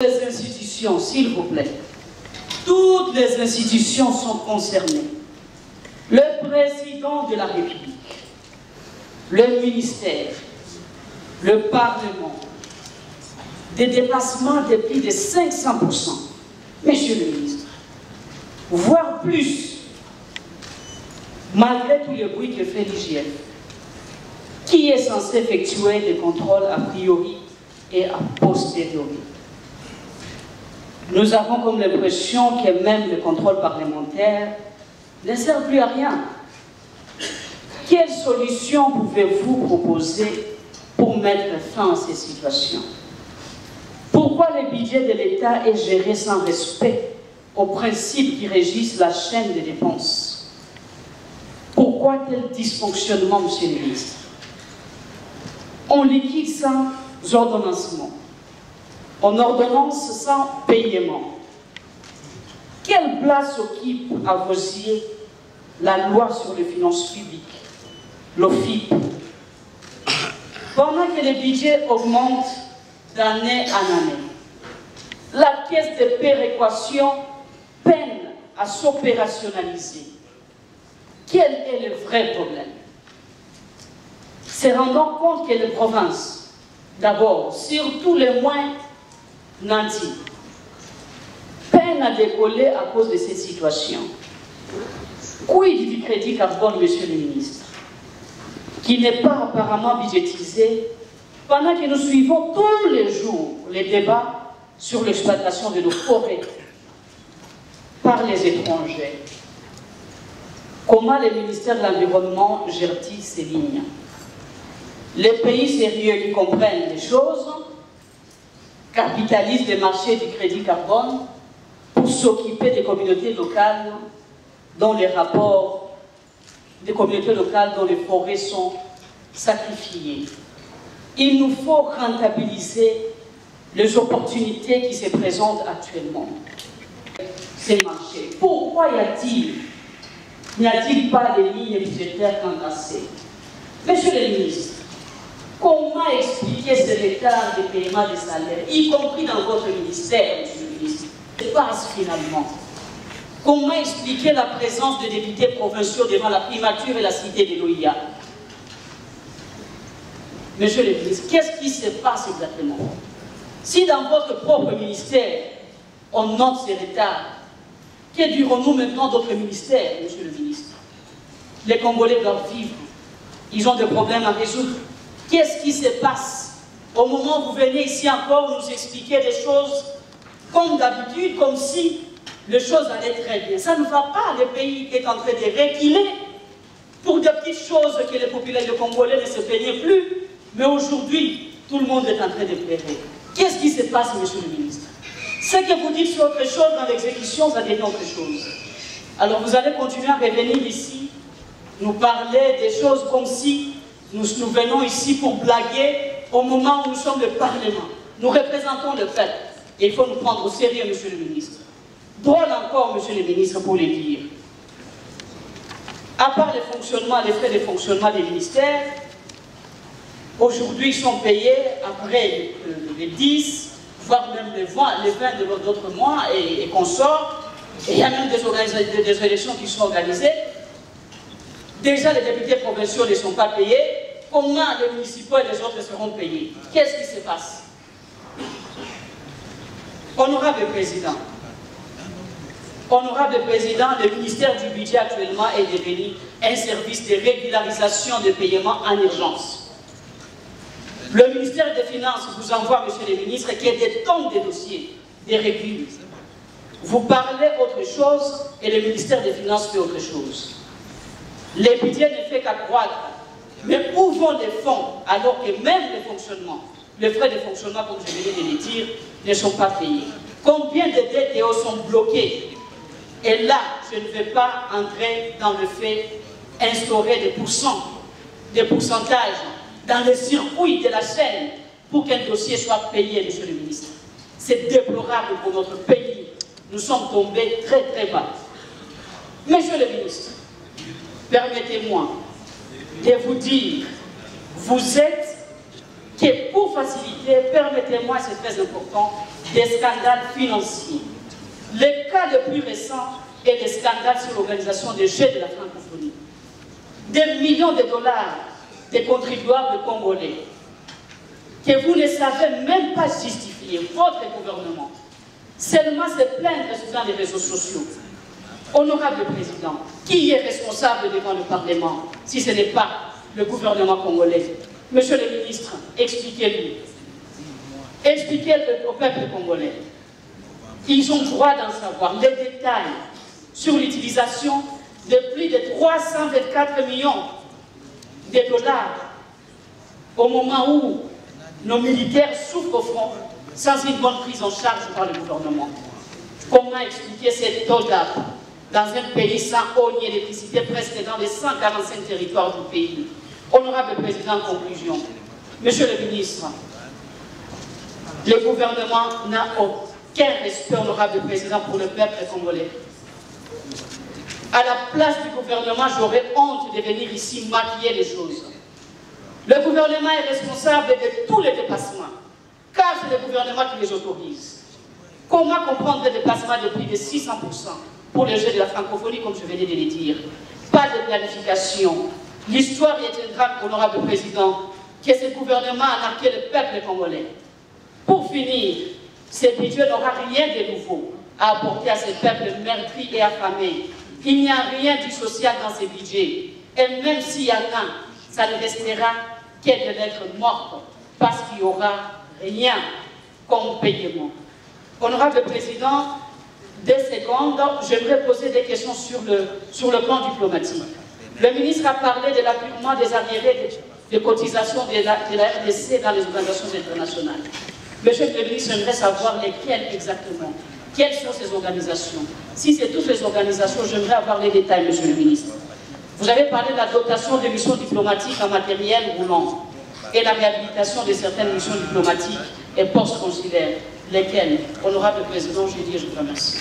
Les institutions, s'il vous plaît, toutes les institutions sont concernées. Le président de la République, le ministère, le Parlement, des déplacements de plus de 500%. Monsieur le ministre, voire plus, malgré tous les bruits que fait l'IGF, qui est censé effectuer des contrôles a priori et a posteriori. Nous avons comme l'impression que même le contrôle parlementaire ne sert plus à rien. Quelle solution pouvez-vous proposer pour mettre fin à ces situations? Pourquoi le budget de l'État est géré sans respect aux principes qui régissent la chaîne des dépenses? Pourquoi tel dysfonctionnement, monsieur le ministre? On liquide sans ordonnancement. On ordonnance sans paiement. Quelle place occupe à vos yeux la loi sur les finances publiques, l'OFIP? Pendant que le budget augmente d'année en année, la caisse de péréquation peine à s'opérationnaliser. Quel est le vrai problème? Se rendant compte que les provinces, d'abord, surtout les moins nantis, peinent à décoller à cause de cette situation. Quid du crédit carbone, monsieur le ministre, qui n'est pas apparemment budgétisé, pendant que nous suivons tous les jours les débats sur l'exploitation de nos forêts par les étrangers? Comment le ministère de l'Environnement gère-t-il ces lignes? Les pays sérieux qui comprennent les choses capitalisent les marchés du crédit carbone pour s'occuper des communautés locales dont les rapports, des communautés locales dont les forêts sont sacrifiées. Il nous faut rentabiliser les opportunités qui se présentent actuellement. Ces marchés. Pourquoi n'y a-t-il pas de lignes budgétaires encassées? Monsieur le ministre, comment expliquer ce retard de paiement des salaires, y compris dans votre ministère, monsieur le ministre? C'est pas finalement. Comment expliquer la présence de députés provinciaux devant la primature et la cité de l'OIA? Monsieur le ministre, qu'est-ce qui se passe exactement? Si dans votre propre ministère, on note ces retards, que dirons-nous maintenant d'autres ministères, monsieur le ministre? Les Congolais doivent vivre. Ils ont des problèmes à résoudre. Qu'est-ce qui se passe au moment où vous venez ici encore nous expliquer des choses comme d'habitude, comme si les choses allaient très bien? Ça ne va pas, le pays est en train de reculer pour des petites choses que les populations congolais ne se plaignaient plus, mais aujourd'hui, tout le monde est en train de pleurer. Qu'est-ce qui se passe, monsieur le ministre? Ce que vous dites sur autre chose dans l'exécution, ça devient autre chose. Alors vous allez continuer à revenir ici, nous parler des choses comme si nous venons ici pour blaguer au moment où nous sommes le Parlement. Nous représentons le peuple. Et il faut nous prendre au sérieux, monsieur le ministre. Drôle encore, monsieur le ministre, pour le dire. À part les frais de fonctionnement des ministères, aujourd'hui ils sont payés après les 10, voire même les 20 de d'autres mois et consorts. Et il y a même des élections qui sont organisées. Déjà, les députés provinciaux ne sont pas payés. Comment les municipaux et les autres seront payés? Qu'est-ce qui se passe? Honorable Président, le ministère du Budget actuellement est devenu un service de régularisation de paiement en urgence. Le ministère des Finances vous envoie, monsieur le ministre, qu'il y a des tonnes de dossiers, des régules. Vous parlez autre chose et le ministère des Finances fait autre chose. Le budget ne fait qu'accroître. Mais où vont les fonds alors que même les frais de fonctionnement, comme je venais de le dire, ne sont pas payés? Combien de DTO sont bloqués? Et là, je ne vais pas entrer dans le fait d'instaurer des pourcentages dans le circuit de la chaîne pour qu'un dossier soit payé, monsieur le ministre. C'est déplorable pour notre pays. Nous sommes tombés très très bas. Monsieur le ministre, permettez-moi de vous dire, vous êtes, que pour faciliter, permettez-moi, c'est très important, des scandales financiers. Le cas le plus récent est le scandale sur l'organisation des Jeux de la francophonie. Des millions de dollars des contribuables congolais que vous ne savez même pas justifier, votre gouvernement, seulement se plaindre dans les réseaux sociaux. Honorable Président, qui est responsable devant le Parlement si ce n'est pas le gouvernement congolais? Monsieur le ministre, expliquez-lui. Expliquez-le au peuple congolais. Ils ont droit d'en savoir les détails sur l'utilisation de plus de 324 millions de dollars au moment où nos militaires souffrent au front sans une bonne prise en charge par le gouvernement. Comment expliquer cette taux-là dans un pays sans eau ni électricité, presque dans les 145 territoires du pays? Honorable Président, en conclusion, Monsieur le ministre, le gouvernement n'a aucun respect, honorable Président, pour le peuple congolais. À la place du gouvernement, j'aurais honte de venir ici maquiller les choses. Le gouvernement est responsable de tous les dépassements, car c'est le gouvernement qui les autorise. Comment comprendre des dépassements de plus de 600% pour les Jeux de la francophonie, comme je venais de le dire? Pas de planification. L'histoire retiendra, honorable Président, que ce gouvernement a marqué le peuple congolais. Pour finir, ce budget n'aura rien de nouveau à apporter à ce peuple meurtri et affamé. Il n'y a rien du social dans ce budget. Et même s'il y en a, ça ne restera que de lettres mortes, parce qu'il n'y aura rien comme paiement. Honorable Président, 2 secondes, j'aimerais poser des questions sur le plan diplomatique. Le ministre a parlé de l'appurement des arriérés de cotisation de la RDC dans les organisations internationales. Monsieur le ministre, j'aimerais savoir lesquelles exactement. Quelles sont ces organisations? Si c'est toutes les organisations, j'aimerais avoir les détails, monsieur le ministre. Vous avez parlé de la dotation des missions diplomatiques en matériel roulant et la réhabilitation de certaines missions diplomatiques et postes consulaires. Lesquelles? Honorable Président, je dis et je vous remercie.